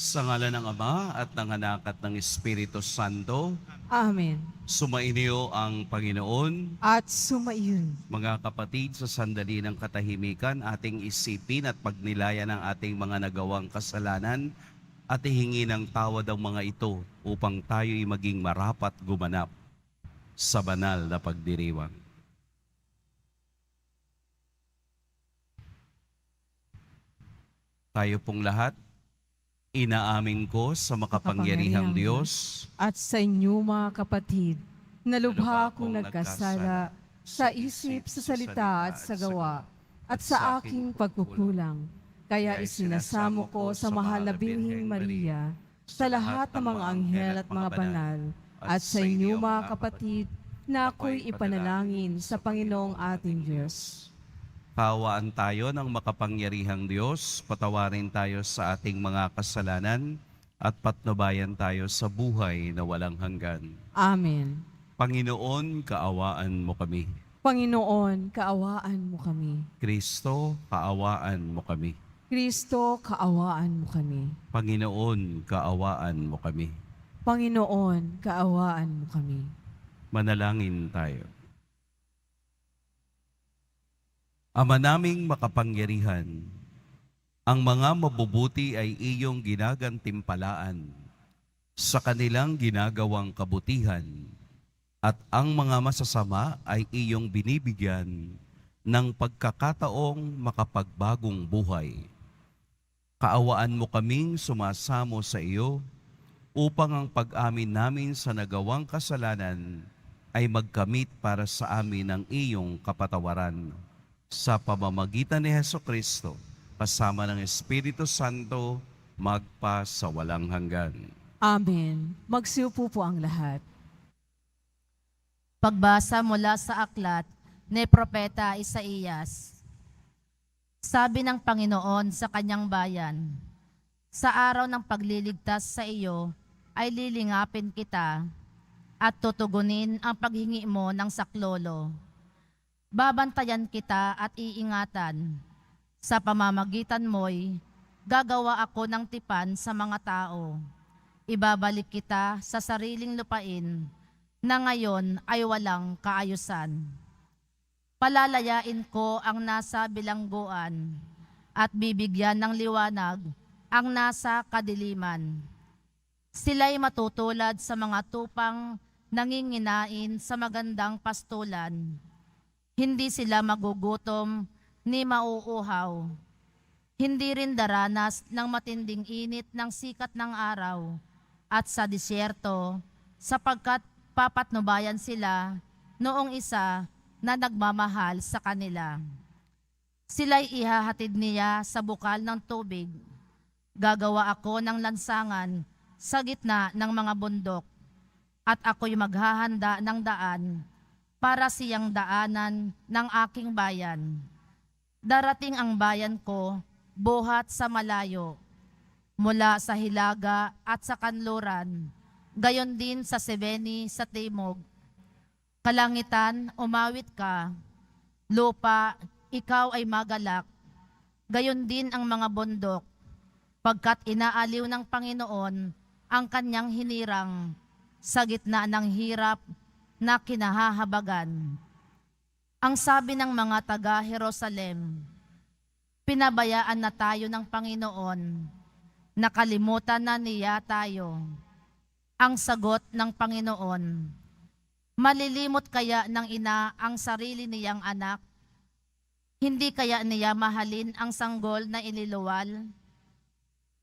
Sa ngalan ng Ama at ng Anak at ng Espiritu Santo, Amen. sumainyo ang Panginoon. At sumaiyon. Mga kapatid, sa sandali ng katahimikan, ating isipin at pagnilayan ang ating mga nagawang kasalanan at ihingi ng tawad ang mga ito upang tayo'y maging marapat gumanap sa banal na pagdiriwang. Tayo pong lahat, inaamin ko sa makapangyarihang Diyos At sa inyo mga kapatid, nalubha akong nagkasala sa isip, sa salita at sa gawa, at sa aking pagkukulang. Kaya isinasamo ko sa mahal na Birheng Maria, sa lahat ng mga anghel at mga banal, at sa inyo mga kapatid, na ako'y ipanalangin sa Panginoong ating Diyos. Kaawaan tayo ng makapangyarihang Diyos, patawarin tayo sa ating mga kasalanan at patnubayan tayo sa buhay na walang hanggan. Amen. Panginoon, kaawaan mo kami. Panginoon, kaawaan mo kami. Kristo, kaawaan mo kami. Kristo, kaawaan mo kami. Panginoon, kaawaan mo kami. Panginoon, kaawaan mo kami. Manalangin tayo. Ama naming makapangyarihan, ang mga mabubuti ay iyong ginagantimpalaan sa kanilang ginagawang kabutihan, at ang mga masasama ay iyong binibigyan ng pagkakataong makapagbagong buhay. Kaawaan mo kaming sumasamo sa iyo upang ang pag-amin namin sa nagawang kasalanan ay magkamit para sa amin ng iyong kapatawaran. Sa pamamagitan ni Hesukristo, kasama ng Espiritu Santo, magpa sa walang hanggan. Amen. Magsiupo po ang lahat. Pagbasa mula sa aklat ni Propeta Isaías. Sabi ng Panginoon sa kanyang bayan, sa araw ng pagliligtas sa iyo ay lilingapin kita at tutugunin ang paghingi mo ng saklolo. Babantayan kita at iingatan. Sa pamamagitan mo'y gagawa ako ng tipan sa mga tao. Ibabalik kita sa sariling lupain na ngayon ay walang kaayusan. Palalayain ko ang nasa bilangguan at bibigyan ng liwanag ang nasa kadiliman. Sila'y matutulad sa mga tupang nanginginain sa magandang pastulan. Hindi sila magugutom ni mauuhaw. Hindi rin daranas ng matinding init ng sikat ng araw at sa disyerto, sapagkat papatnubayan sila noong isa na nagmamahal sa kanila. Sila'y ihahatid niya sa bukal ng tubig. Gagawa ako ng lansangan sa gitna ng mga bundok, at ako'y maghahanda ng daan para siyang daanan ng aking bayan. Darating ang bayan ko buhat sa malayo, mula sa hilaga at sa kanluran, gayon din sa Sebeni sa timog. Kalangitan, umawit ka, lupa, ikaw ay magalak, gayon din ang mga bundok, pagkat inaaliw ng Panginoon ang kanyang hinirang sa gitna ng hirap na kinahahabagan. Ang sabi ng mga taga-Jerusalem, pinabayaan na tayo ng Panginoon, nakalimutan na niya tayo. Ang sagot ng Panginoon, malilimot kaya ng ina ang sarili niyang anak? Hindi kaya niya mahalin ang sanggol na iniluwal?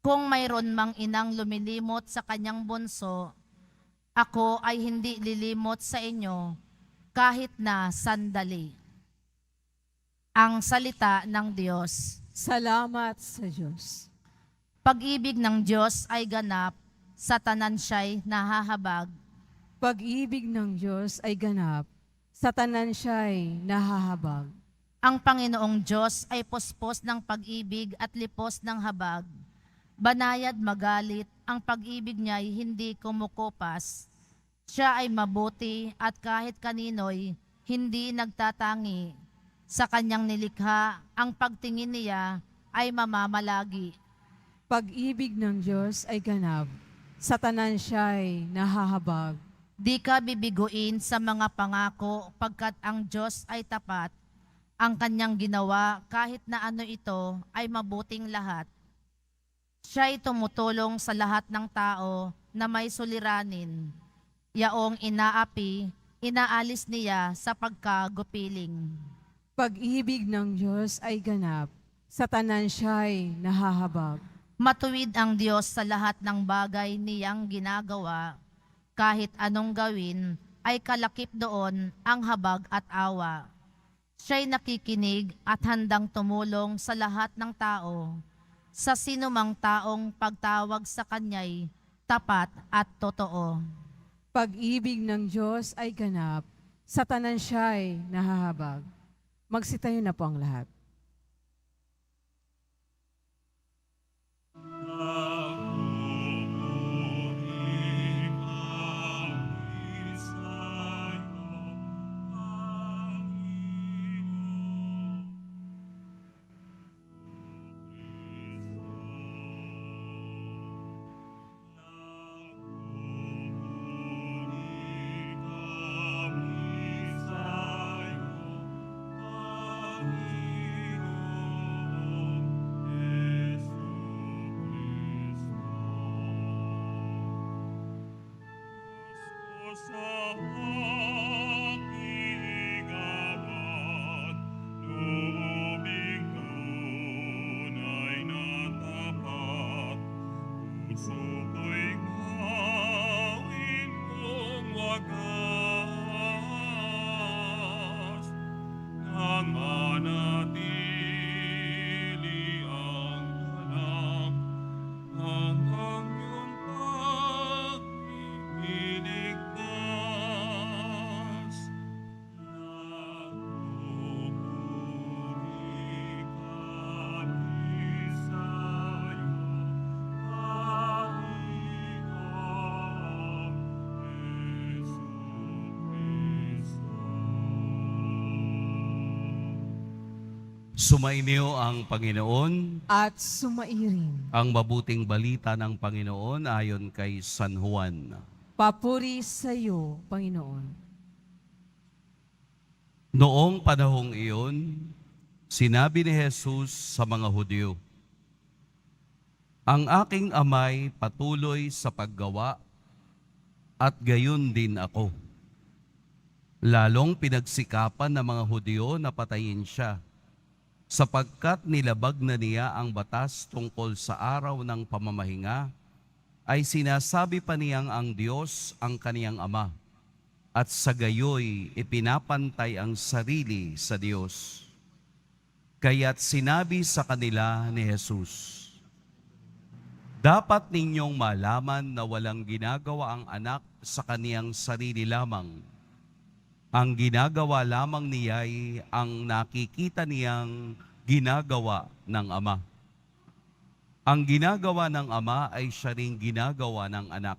Kung mayroon mang inang lumilimot sa kanyang bunso, ako ay hindi lilimot sa inyo kahit na sandali. Ang salita ng Diyos. Salamat sa Diyos. Pag-ibig ng Diyos ay ganap, sa tanan siya'y nahahabag. Pag-ibig ng Diyos ay ganap, sa tanan siya'y nahahabag. Ang Panginoong Diyos ay puspos ng pag-ibig at lipos ng habag. Banayad magalit, ang pag-ibig niya'y hindi kumukupas. Siya ay mabuti at kahit kanino'y hindi nagtatangi. Sa kanyang nilikha, ang pagtingin niya ay mamamalagi. Pag-ibig ng Diyos ay ganap, sa tanan siya'y nahahabag. Di ka bibiguin sa mga pangako pagkat ang Diyos ay tapat. Ang kanyang ginawa kahit na ano ito ay mabuting lahat. Siya'y tumutulong sa lahat ng tao na may suliranin. Yaong inaapi, inaalis niya sa pagkagupiling. Pag-ibig ng Diyos ay ganap, sa tanan siya'y nahahabag. Matuwid ang Diyos sa lahat ng bagay niyang ginagawa. Kahit anong gawin, ay kalakip doon ang habag at awa. Siya'y nakikinig at handang tumulong sa lahat ng tao. Sa sinumang taong pagtawag sa Kanya'y tapat at totoo. Pag-ibig ng Diyos ay ganap, sa tanan siya'y nahahabag. Magsitayo na po ang lahat. Sa aking abad, lubig tunay na tapat. Puso ko'y gawin kong wagas, nang manatili ang ganap hanggang iyong pag-iligtas. Nagpupuri kami sa'yo, Panginoong Jesucristo. Sumainyo ang Panginoon. At sumairin. Ang mabuting balita ng Panginoon ayon kay San Juan. Papuri sa iyo, Panginoon. Noong panahong iyon, sinabi ni Jesus sa mga Hudyo, "Ang aking amay patuloy sa paggawa at gayon din ako." Lalong pinagsikapan ng mga Hudyo na patayin siya, sapagkat nilabag na niya ang batas tungkol sa araw ng pamamahinga, ay sinasabi pa niyang ang Diyos ang kaniyang Ama, at sa gayoy ipinapantay ang sarili sa Diyos. Kaya't sinabi sa kanila ni Jesus, "Dapat ninyong malaman na walang ginagawa ang anak sa kaniyang sarili lamang. Ang ginagawa lamang niya ay ang nakikita niyang ginagawa ng Ama. Ang ginagawa ng Ama ay siya ring ginagawa ng anak,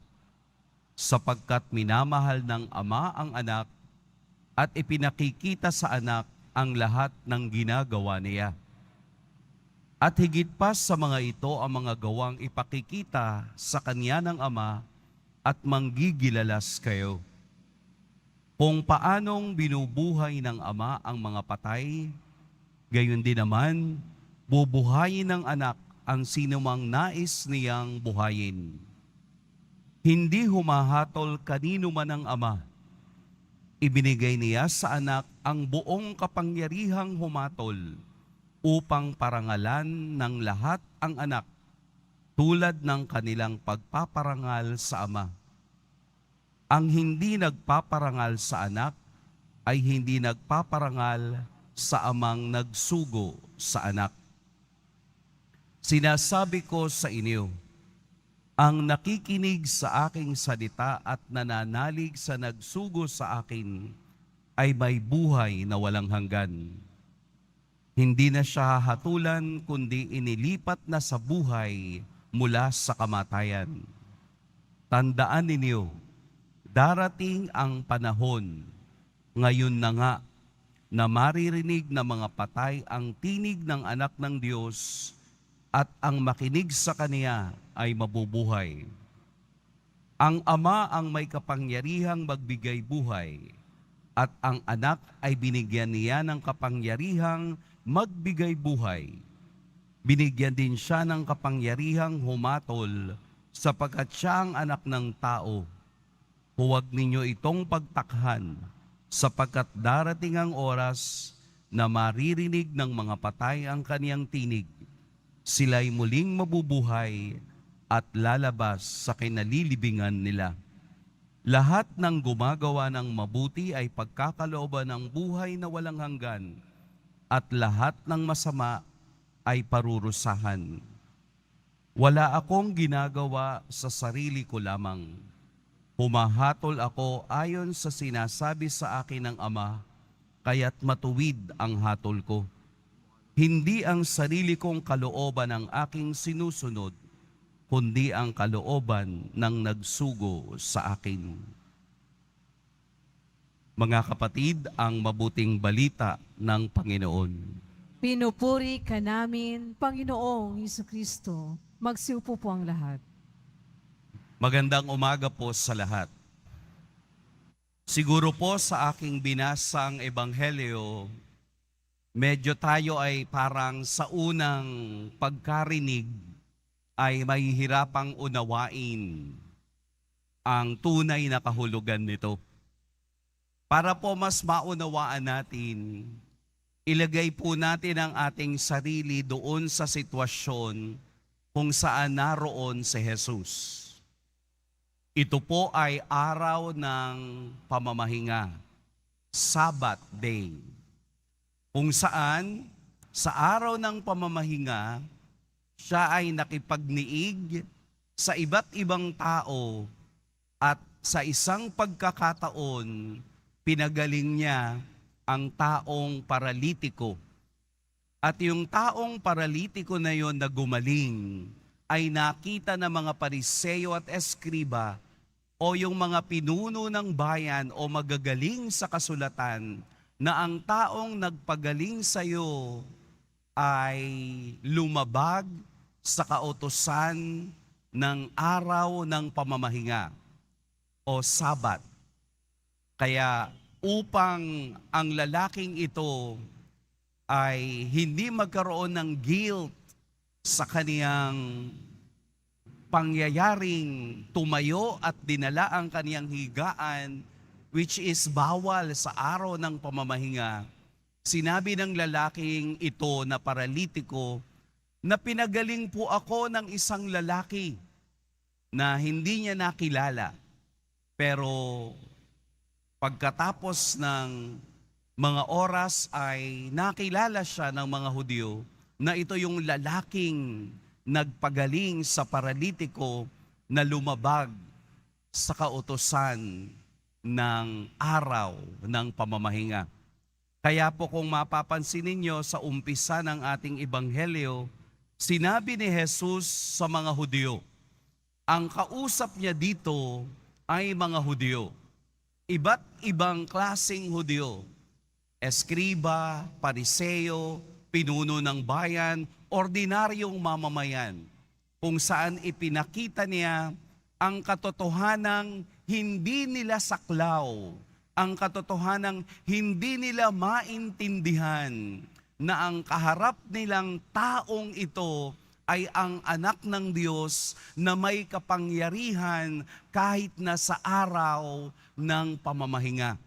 sapagkat minamahal ng Ama ang anak at ipinakikita sa anak ang lahat ng ginagawa niya. At higit pa sa mga ito ang mga gawang ipakikita sa kanya ng Ama at manggigilalas kayo. Kung paanong binubuhay ng Ama ang mga patay, gayon din naman bubuhayin ng anak ang sinumang nais niyang buhayin. Hindi humahatol kanino man ang Ama. Ibinigay niya sa anak ang buong kapangyarihang humatol upang parangalan ng lahat ang anak tulad ng kanilang pagpaparangal sa Ama. Ang hindi nagpaparangal sa anak ay hindi nagpaparangal sa amang nagsugo sa anak. Sinasabi ko sa inyo, ang nakikinig sa aking salita at nananalig sa nagsugo sa akin ay may buhay na walang hanggan. Hindi na siya hahatulan kundi inilipat na sa buhay mula sa kamatayan. Tandaan ninyo, darating ang panahon, ngayon na nga, na maririnig ng mga patay ang tinig ng anak ng Diyos at ang makinig sa Kaniya ay mabubuhay. Ang Ama ang may kapangyarihang magbigay buhay, at ang Anak ay binigyan niya ng kapangyarihang magbigay buhay. Binigyan din siya ng kapangyarihang humatol, sapagkat siya ang anak ng tao. Huwag ninyo itong pagtakhan, sapagkat darating ang oras na maririnig ng mga patay ang kaniyang tinig. Sila'y muling mabubuhay at lalabas sa kinalilibingan nila. Lahat ng gumagawa ng mabuti ay pagkakalooban ng buhay na walang hanggan, at lahat ng masama ay parurusahan. Wala akong ginagawa sa sarili ko lamang. Humahatol ako ayon sa sinasabi sa akin ng Ama, kaya't matuwid ang hatol ko. Hindi ang sarili kong kalooban ang aking sinusunod, kundi ang kalooban ng nagsugo sa akin. Mga kapatid, ang mabuting balita ng Panginoon. Pinupuri ka namin, Panginoong Hesukristo. Magsiupo po ang lahat. Magandang umaga po sa lahat. Siguro po sa aking binasang ebanghelyo, medyo tayo ay parang sa unang pagkarinig ay mahihirapang unawain ang tunay na kahulugan nito. Para po mas maunawaan natin, ilagay po natin ang ating sarili doon sa sitwasyon kung saan naroon si Jesus. Ito po ay araw ng pamamahinga, Sabbath day, kung saan sa araw ng pamamahinga, siya ay nakipagniig sa iba't ibang tao at sa isang pagkakataon, pinagaling niya ang taong paralitiko. At yung taong paralitiko na yon na gumaling ay nakita ng mga Pariseo at Eskriba o yung mga pinuno ng bayan o magagaling sa kasulatan na ang taong nagpagaling sa iyo ay lumabag sa kautusan ng araw ng pamamahinga o Sabat. Kaya upang ang lalaking ito ay hindi magkaroon ng guilt sa kaniyang pangyayaring tumayo at dinala ang kaniyang higaan, which is bawal sa araw ng pamamahinga, sinabi ng lalaking ito na paralitiko na pinagaling po ako ng isang lalaki na hindi niya nakilala. Pero pagkatapos ng mga oras ay nakilala siya ng mga Hudyo na ito yung lalaking nagpagaling sa paralitiko na lumabag sa kautusan ng araw ng pamamahinga. Kaya po kung mapapansin ninyo sa umpisa ng ating ebanghelyo, sinabi ni Jesus sa mga Hudyo, ang kausap niya dito ay mga Hudyo. Iba't ibang klaseng Hudyo, Eskriba, Pariseo, pinuno ng bayan, ordinaryong mamamayan, kung saan ipinakita niya ang katotohanang hindi nila saklaw, ang katotohanang hindi nila maintindihan na ang kaharap nilang taong ito ay ang anak ng Diyos na may kapangyarihan kahit na sa araw ng pamamahinga.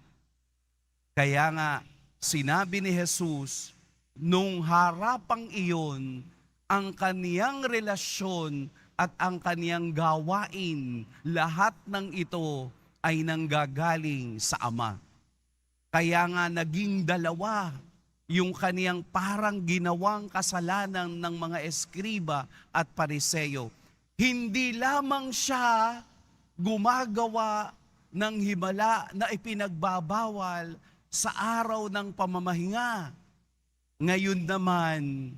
Kaya nga, sinabi ni Jesus, nung harapang iyon, ang kaniyang relasyon at ang kaniyang gawain, lahat ng ito ay nanggagaling sa Ama. Kaya nga naging dalawa yung kaniyang parang ginawang kasalanan ng mga Eskriba at Pariseo. Hindi lamang siya gumagawa ng himala na ipinagbabawal sa araw ng pamamahinga. Ngayon naman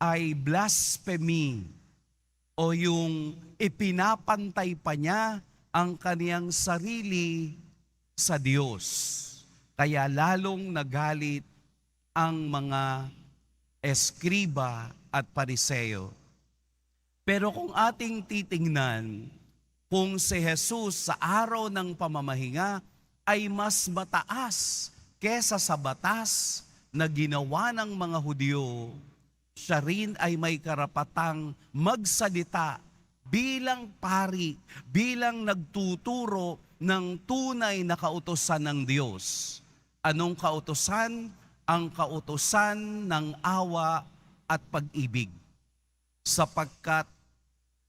ay blasphemy o yung ipinapantay pa niya ang kaniyang sarili sa Diyos. Kaya lalong nagalit ang mga Eskriba at Pariseo. Pero kung ating titingnan, kung si Jesus sa araw ng pamamahinga ay mas mataas kesa sa batas na ginawa ng mga Hudyo, siya rin ay may karapatang magsalita bilang pari, bilang nagtuturo ng tunay na kautusan ng Diyos. Anong kautusan? Ang kautusan ng awa at pag-ibig. Sapagkat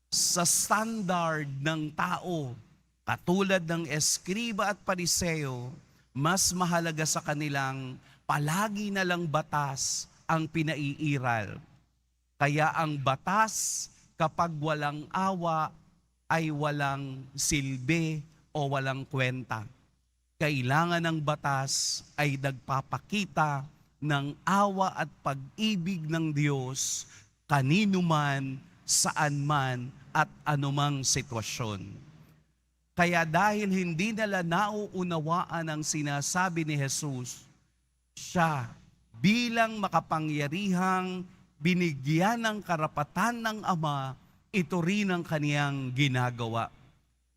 sa standard ng tao, katulad ng eskriba at pariseo, mas mahalaga sa kanilang palagi na lang batas ang pinaiiral. Kaya ang batas kapag walang awa ay walang silbi o walang kwenta. Kailangan ng batas ay nagpapakita ng awa at pag-ibig ng Diyos kanino man, saan man, at anumang sitwasyon. Kaya dahil hindi nila nauunawaan ang sinasabi ni Jesus, siya bilang makapangyarihang binigyan ng karapatan ng Ama, ito rin ang kaniyang ginagawa.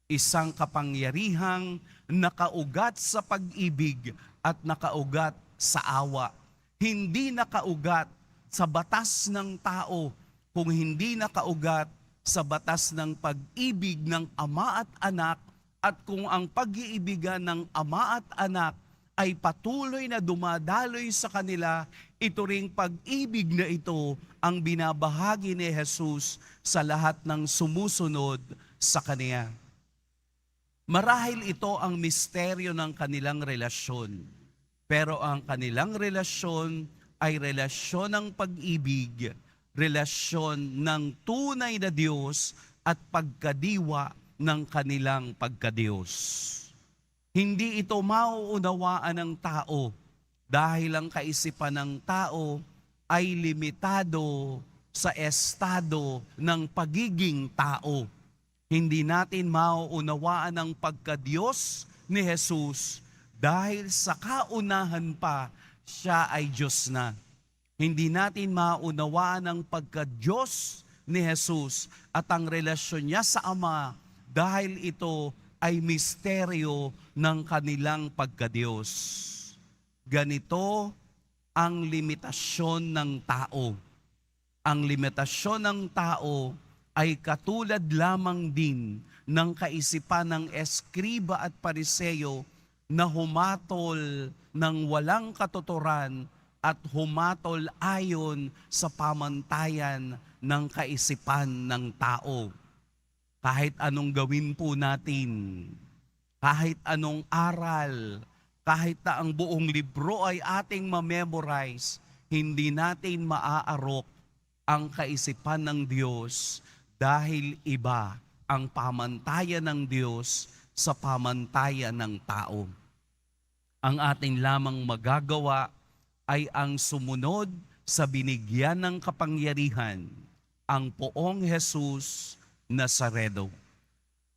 Isang kapangyarihang nakaugat sa pag-ibig at nakaugat sa awa. Hindi nakaugat sa batas ng tao, kung hindi nakaugat sa batas ng pag-ibig ng Ama at Anak, at kung ang pag-iibigan ng Ama at Anak ay patuloy na dumadaloy sa kanila, ito ring pag-ibig na ito ang binabahagi ni Jesus sa lahat ng sumusunod sa Kaniya. Marahil ito ang misteryo ng kanilang relasyon, pero ang kanilang relasyon ay relasyon ng pag-ibig, relasyon ng tunay na Diyos at pagkadiwa ng kanilang pagkadiyos. Hindi ito mauunawaan ng tao dahil ang kaisipan ng tao ay limitado sa estado ng pagiging tao. Hindi natin mauunawaan ang pagkadiyos ni Jesus dahil sa kaunahan pa siya ay Diyos na. Hindi natin maunawaan ang pagka-Diyos ni Jesus at ang relasyon niya sa Ama dahil ito ay misteryo ng kanilang pagka-Diyos. Ganito ang limitasyon ng tao. Ang limitasyon ng tao ay katulad lamang din ng kaisipan ng eskriba at pariseo na humatol ng walang katuturan at humatol ayon sa pamantayan ng kaisipan ng tao. Kahit anong gawin po natin, kahit anong aral, kahit na ang buong libro ay ating ma-memorize, hindi natin maaarok ang kaisipan ng Diyos dahil iba ang pamantayan ng Diyos sa pamantayan ng tao. Ang ating lamang magagawa ay ang sumunod sa binigyan ng kapangyarihan, ang Poong Jesus Nazareno.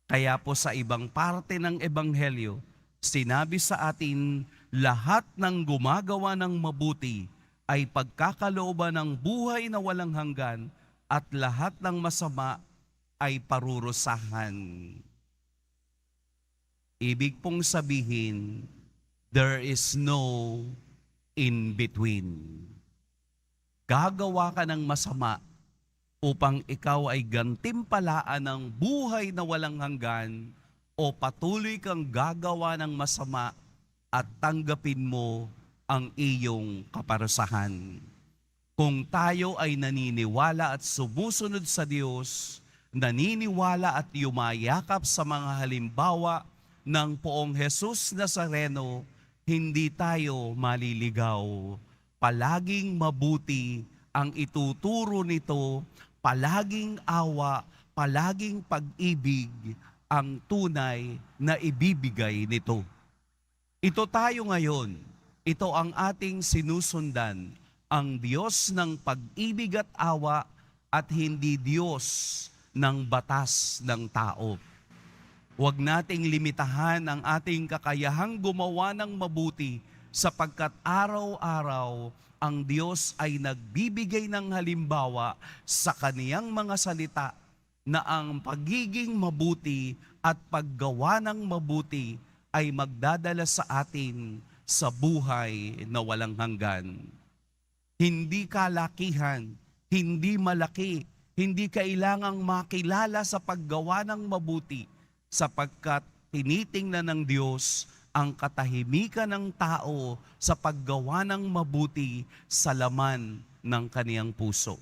Kaya po sa ibang parte ng Ebanghelyo, sinabi sa atin, lahat ng gumagawa ng mabuti ay pagkakalooban ng buhay na walang hanggan at lahat ng masama ay parurusahan. Ibig pong sabihin, there is no in between. Gagawa ka ng masama upang ikaw ay gantimpalaan ng buhay na walang hanggan o patuloy kang gagawa ng masama at tanggapin mo ang iyong kaparusahan. Kung tayo ay naniniwala at sumusunod sa Diyos, naniniwala at yumayakap sa mga halimbawa ng Poong Jesus Nazareno, hindi tayo maliligaw. Palaging mabuti ang ituturo nito, palaging awa, palaging pag-ibig ang tunay na ibibigay nito. Ito tayo ngayon, ito ang ating sinusundan, ang Diyos ng pag-ibig at awa at hindi Diyos ng batas ng tao. Huwag nating limitahan ang ating kakayahang gumawa ng mabuti sapagkat araw-araw ang Diyos ay nagbibigay ng halimbawa sa kaniyang mga salita na ang pagiging mabuti at paggawa ng mabuti ay magdadala sa atin sa buhay na walang hanggan. Hindi kalakihan, hindi malaki, hindi kailangang makilala sa paggawa ng mabuti sapagkat tinitingnan ng Diyos ang katahimikan ng tao sa paggawa ng mabuti sa laman ng kaniyang puso.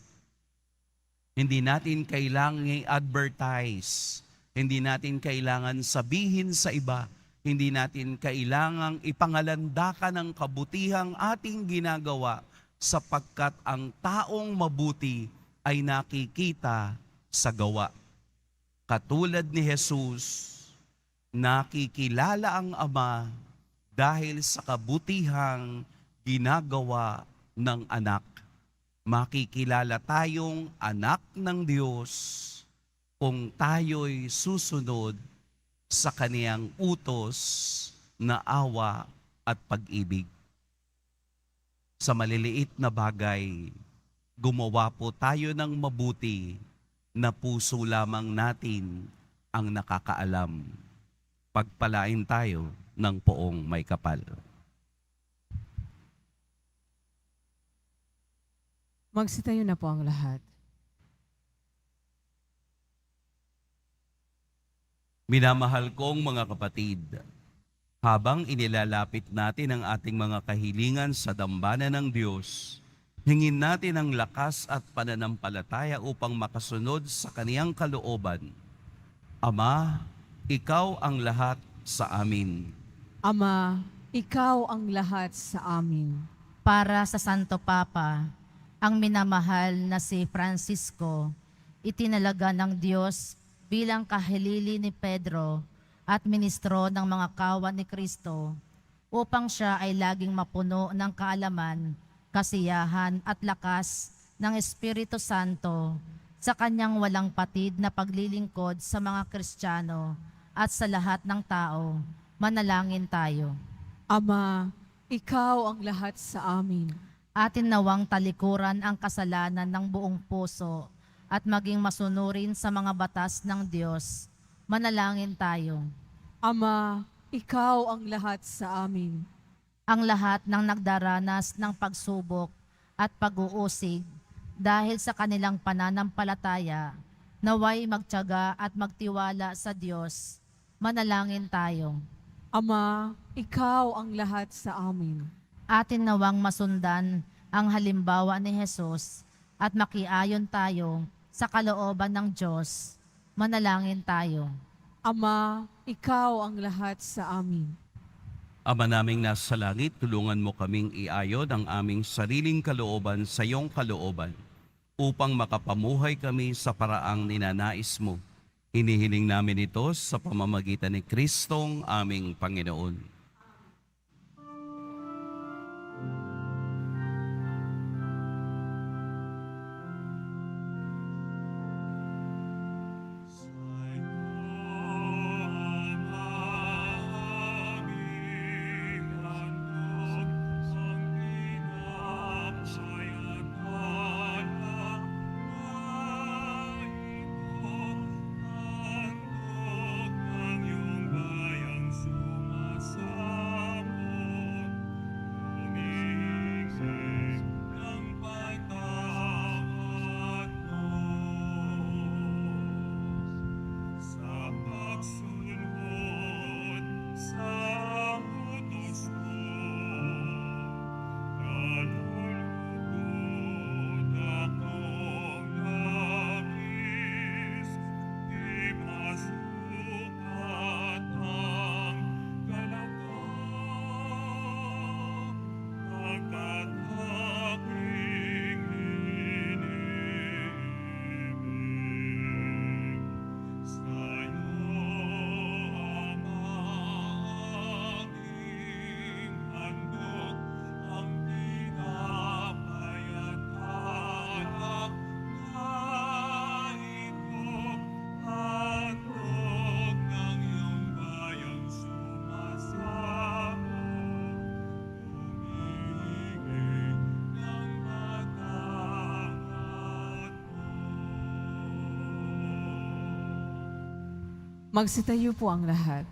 Hindi natin kailangang i-advertise, hindi natin kailangan sabihin sa iba, hindi natin kailangang ipangalandakan ang kabutihang ating ginagawa sapagkat ang taong mabuti ay nakikita sa gawa. Katulad ni Jesus, nakikilala ang Ama dahil sa kabutihang ginagawa ng anak. Makikilala tayong anak ng Diyos kung tayo'y susunod sa kaniyang utos na awa at pag-ibig. Sa maliliit na bagay, gumawa po tayo ng mabuti na puso lamang natin ang nakakaalam. Pagpalain tayo ng poong may kapal. Magsitayo na po ang lahat. Minamahal kong mga kapatid, habang inilalapit natin ang ating mga kahilingan sa dambana ng Diyos, hingin natin ang lakas at pananampalataya upang makasunod sa kaniyang kalooban. Ama, ikaw ang lahat sa amin. Ama, ikaw ang lahat sa amin. Para sa Santo Papa, ang minamahal na si Francisco, itinalaga ng Diyos bilang kahilili ni Pedro at ministro ng mga kawan ni Kristo upang siya ay laging mapuno ng kaalaman, kasiyahan at lakas ng Espiritu Santo sa kanyang walang patid na paglilingkod sa mga Kristiyano at sa lahat ng tao. Manalangin tayo. Ama, ikaw ang lahat sa amin. Atin nawang talikuran ang kasalanan ng buong puso at maging masunurin sa mga batas ng Diyos. Manalangin tayo. Ama, ikaw ang lahat sa amin. Ang lahat ng nagdaranas ng pagsubok at pag-uusig dahil sa kanilang pananampalataya, naway magtiyaga at magtiwala sa Diyos. Manalangin tayo. Ama, ikaw ang lahat sa amin. Atin nawang masundan ang halimbawa ni Jesus at makiayon tayo sa kalooban ng Diyos. Manalangin tayo. Ama, ikaw ang lahat sa amin. Ama naming nasa langit, tulungan mo kaming iayon ang aming sariling kalooban sa iyong kalooban upang makapamuhay kami sa paraang ninanais mo. Hinihiling namin ito sa pamamagitan ni Kristong aming Panginoon. Magsitayo po ang lahat.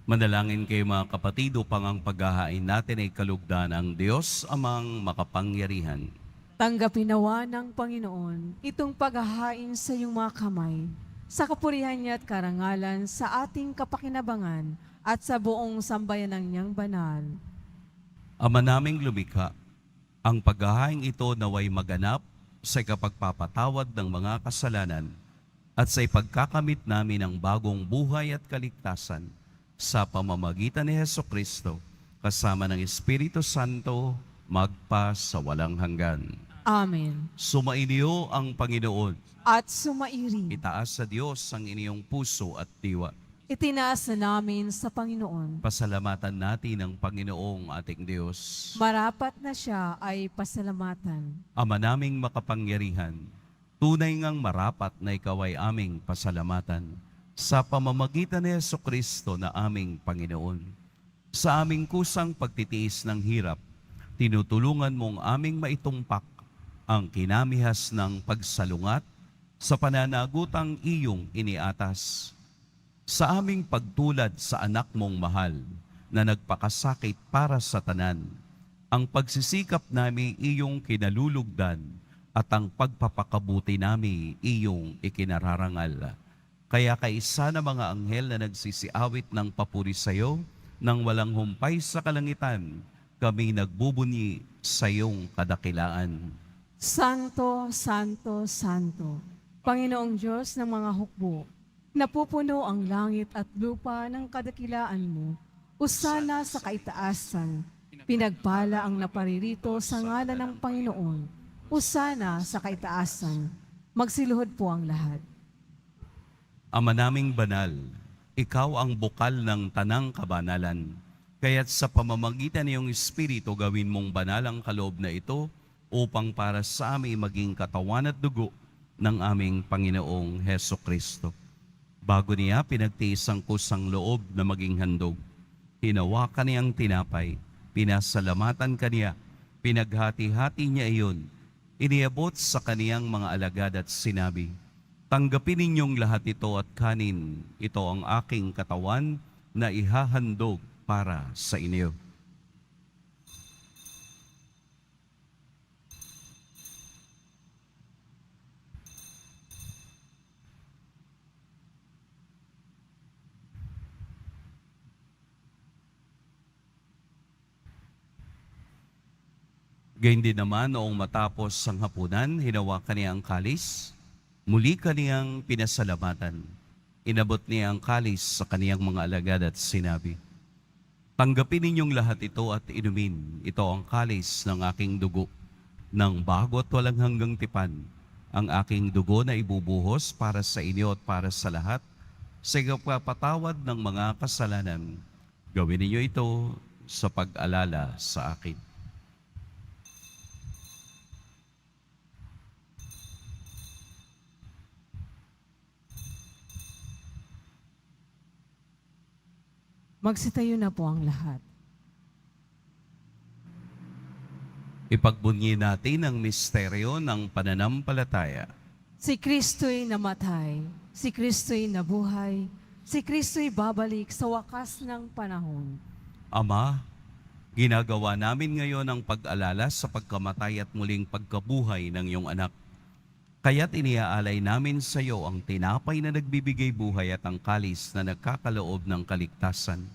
Manalangin kayo mga kapatid upang ang paghahain natin ay kalugdan ng Diyos amang makapangyarihan. Tanggapin nawa ng Panginoon itong paghahain sa iyong mga kamay, sa kapurihan niya at karangalan sa ating kapakinabangan at sa buong sambayan ng niyang banal. Ama naming lumikha, ang paghahain ito naway maganap sa kapagpapatawad ng mga kasalanan at sa ipagkakamit namin ng bagong buhay at kaligtasan sa pamamagitan ni Hesukristo kasama ng Espiritu Santo magpa sa walang hanggan. Amen. Sumainyo ang Panginoon. At sumairi, Itaas sa Diyos ang inyong puso at diwa. itinaas na namin sa Panginoon. Pasalamatan natin ang Panginoong ating Diyos. Marapat na siya ay pasalamatan. Ama naming makapangyarihan, tunay ngang marapat na ikaw ay aming pasalamatan sa pamamagitan ni Hesukristo na aming Panginoon. Sa aming kusang pagtitiis ng hirap, tinutulungan mong aming maitumpak ang kinamihas ng pagsalungat sa pananagutang iyong iniatas. Sa aming pagtulad sa anak mong mahal na nagpakasakit para sa tanan, ang pagsisikap namin iyong kinalulugdan at ang pagpapakabuti namin iyong ikinararangal. Kaya kaisa na mga anghel na nagsisiawit ng papuri sa iyo, nang walang humpay sa kalangitan, kami nagbubunyi sa iyong kadakilaan. Santo, Santo, Santo, Panginoong Diyos ng mga hukbo, napupuno ang langit at lupa ng kadakilaan mo. Usana sa kaitaasan, pinagpala ang naparirito sa ngalan ng Panginoon. Usana sa kaitaasan, magsiluhod po ang lahat. Ama naming banal, ikaw ang bukal ng tanang kabanalan. Kaya't sa pamamagitan ng iyong Espiritu gawin mong banal ang kaloob na ito upang para sa amin maging katawan at dugo ng aming Panginoong Hesukristo. Bago niya pinagtiis ang kusang loob na maging handog, hinawakan niyang tinapay, pinasalamatan kaniya, pinaghati-hati niya iyon, iniabot sa kaniyang mga alagad at sinabi, "Tanggapin ninyong lahat ito at kanin, ito ang aking katawan na ihahandog para sa inyo." Gayun din naman noong matapos ang hapunan, hinawakan niya ang kalis, muli kaniyang pinasalamatan. Inabot niya ang kalis sa kaniyang mga alagad at sinabi, "Tanggapin ninyong lahat ito at inumin. Ito ang kalis ng aking dugo, ng bago at walang hanggang tipan. Ang aking dugo na ibubuhos para sa inyo at para sa lahat, sa kapatawad ng mga kasalanan. Gawin ninyo ito sa pag-alala sa akin." Magsitayo na po ang lahat. Ipagbunyi natin ang misteryo ng pananampalataya. Si Kristo'y namatay, si Kristo'y nabuhay, si Kristo'y babalik sa wakas ng panahon. Ama, ginagawa namin ngayon ang pag-alala sa pagkamatay at muling pagkabuhay ng iyong anak. Kaya't iniaalay namin sa iyo ang tinapay na nagbibigay buhay at ang kalis na nagkakaloob ng kaligtasan.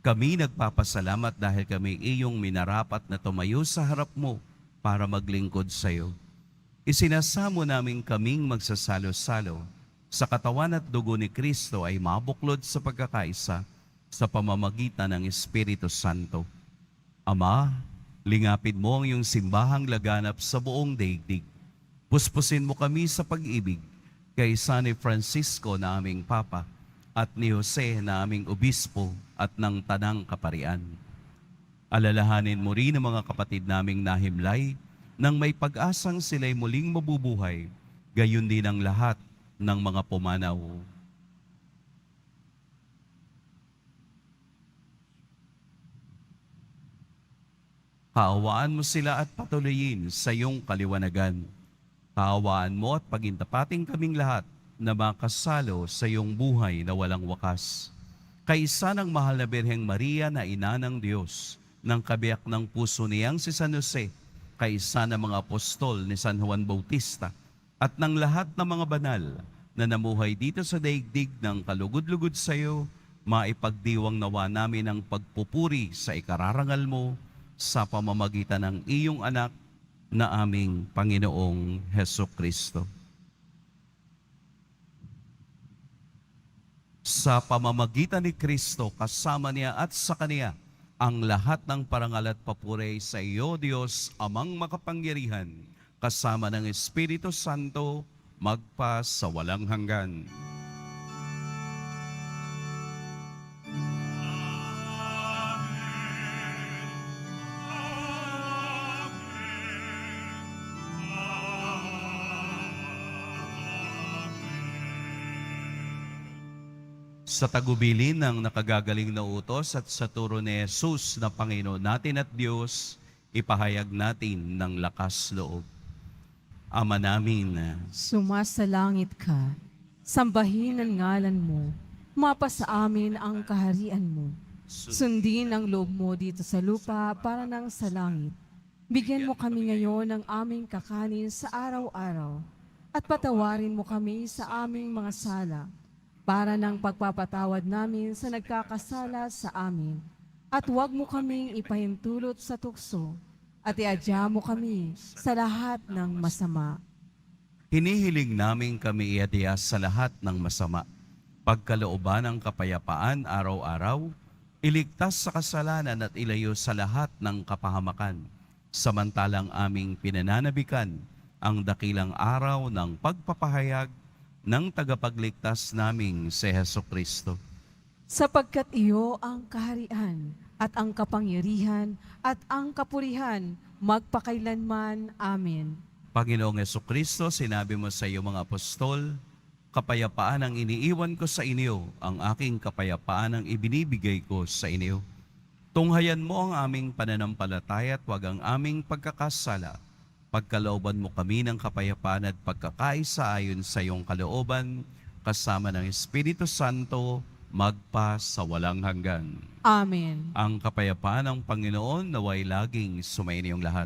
Kami nagpapasalamat dahil kami iyong minarapat na tumayo sa harap mo para maglingkod sa iyo. Isinasamo namin kaming magsasalo-salo sa katawan at dugo ni Kristo ay mabuklod sa pagkakaisa sa pamamagitan ng Espiritu Santo. Ama, lingapin mo ang iyong simbahang laganap sa buong daigdig. Puspusin mo kami sa pag-ibig kay San Francisco na aming Papa at ni Jose na aming Obispo at ng Tanang Kaparian. Alalahanin mo rin ang mga kapatid naming nahimlay nang may pag-asang sila'y muling mabubuhay, gayon din ang lahat ng mga pumanaw. Kaawaan mo sila at patuloyin sa iyong kaliwanagan. Kaawaan mo at pagintapating kaming lahat na makasalo sa iyong buhay na walang wakas. Kaisa ng mahal na Birheng Maria na ina ng Diyos, ng kabiyak ng puso niyang si San Jose, kaisa ng mga apostol ni San Juan Bautista, at ng lahat ng mga banal na namuhay dito sa daigdig ng kalugod-lugod sa iyo, maipagdiwang nawa namin ang pagpupuri sa ikararangal mo sa pamamagitan ng iyong anak na aming Panginoong Hesukristo. Sa pamamagitan ni Kristo, kasama niya at sa Kaniya, ang lahat ng parangal at papuri sa iyo, Diyos, Amang makapangyarihan, kasama ng Espiritu Santo, magpa sa walang hanggan. Sa tagubilin ng nakagagaling na utos at sa turo ni Jesus na Panginoon natin at Diyos, ipahayag natin ng lakas loob. Ama namin, Sumasalangit ka, sambahin ang ngalan mo, mapasa amin ang kaharian mo. Sundin ang loob mo dito sa lupa para nang sa langit. Bigyan mo kami ngayon ng aming kakanin sa araw-araw at patawarin mo kami sa aming mga sala para ng pagpapatawad namin sa nagkakasala sa amin. At huwag mo kaming ipahintulot sa tukso at iadya mo kami sa lahat ng masama. hinihiling namin kami iadya sa lahat ng masama. Pagkalooban ng kapayapaan araw-araw, iligtas sa kasalanan at ilayo sa lahat ng kapahamakan. Samantalang aming pinananabikan ang dakilang araw ng pagpapahayag ng tagapagligtas naming si Hesukristo. Sapagkat iyo ang kaharian at ang kapangyarihan at ang kapurihan magpakailanman. Amen. Panginoong Hesukristo, sinabi mo sa iyo mga apostol, kapayapaan ang iniiwan ko sa inyo, ang aking kapayapaan ang ibinibigay ko sa inyo. Tunghayan mo ang aming pananampalataya at huwag ang aming pagkakasala. Pagkalooban mo kami ng kapayapaan at pagkakaisa ayon sa iyong kalooban, kasama ng Espiritu Santo, magpa sa walang hanggan. Amen. Ang kapayapaan ng Panginoon naway laging sumainiyong lahat.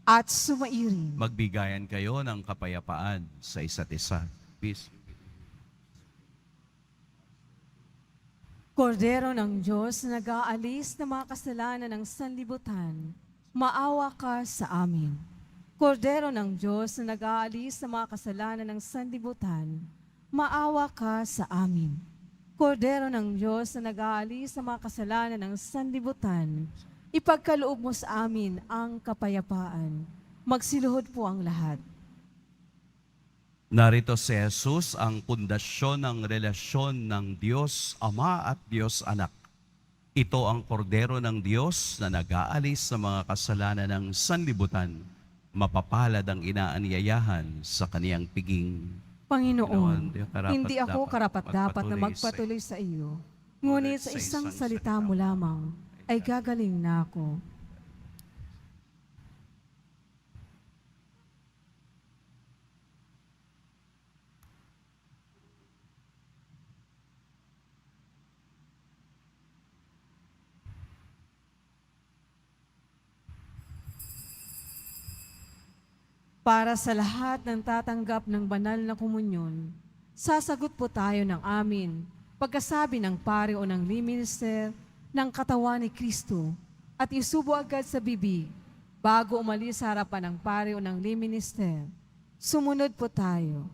At sumairin. Magbigayan kayo ng kapayapaan sa isa't isa. Peace. Kordero ng Diyos na nag-aalis ng mga kasalanan ng sanlibutan, maawa ka sa amin. Kordero ng Diyos na nag-aalis ng mga kasalanan ng sanlibutan, maawa ka sa amin. Kordero ng Diyos na nag-aalis ng mga kasalanan ng sanlibutan, ipagkaloob mo sa amin ang kapayapaan. Magsiluhod po ang lahat. Narito si Jesus, ang pundasyon ng relasyon ng Diyos Ama at Diyos Anak. Ito ang kordero ng Diyos na nag-aalis sa mga kasalanan ng sanlibutan. Mapapalad ang inaanyayahan sa kaniyang piging. Panginoon, Di karapat hindi ako dapat karapat-dapat na magpatuloy magpatuloy sa iyo. Ngunit sa isang salita mo lamang ay gagaling na ako. Para sa lahat ng tatanggap ng banal na komunyon, sasagot po tayo ng amin pagkasabi ng pari o ng lay minister ng katawan ni Kristo at isubo agad sa bibig bago umalis sa harapan ng pari o ng lay minister. Sumunod po tayo.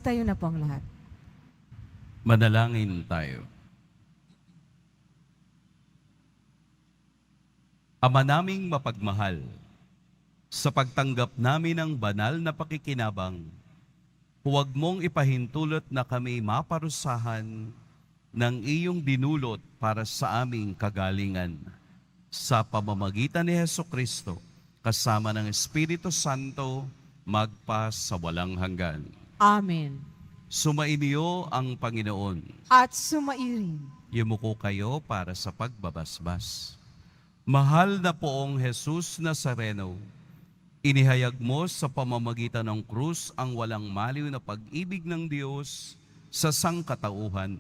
Tayo na po ang lahat. Manalangin tayo. Ama naming mapagmahal, sa pagtanggap namin ng banal na pakikinabang, huwag mong ipahintulot na kami maparusahan ng iyong dinulot para sa aming kagalingan. sa pamamagitan ni Hesukristo, kasama ng Espiritu Santo, magpa sa walang hanggan. Amen. Sumainyo ang Panginoon. At sumairin. Yumuko kayo para sa pagbabasbas. Mahal na poong Jesus Nazareno, inihayag mo sa pamamagitan ng krus ang walang maliw na pag-ibig ng Diyos sa sangkatauhan.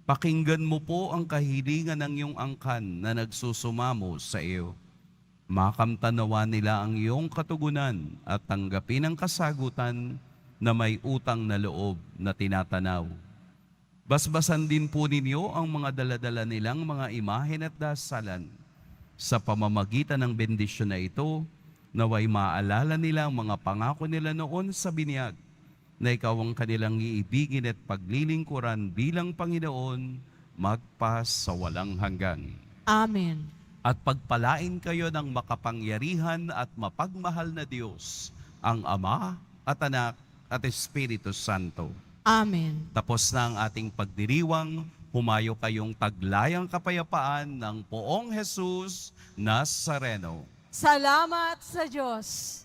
Pakinggan mo po ang kahilingan ng iyong angkan na nagsusumamo sa iyo. Makamtanawa nila ang iyong katugunan at tanggapin ang kasagutan na may utang na loob na tinatanaw. Basbasan din po ninyo ang mga daladala nilang mga imahen at dasalan. Sa pamamagitan ng bendisyon na ito, naway maalala nila ang mga pangako nila noon sa binyag, na ikaw ang kanilang iibigin at paglilingkuran bilang Panginoon, magpa sa walang hanggan. Amen. At pagpalain kayo ng makapangyarihan at mapagmahal na Diyos, ang Ama at Anak at Espiritu Santo. Amen. Tapos na ang ating pagdiriwang, humayo kayong taglayang kapayapaan ng poong Jesus Nazareno. Salamat sa Diyos.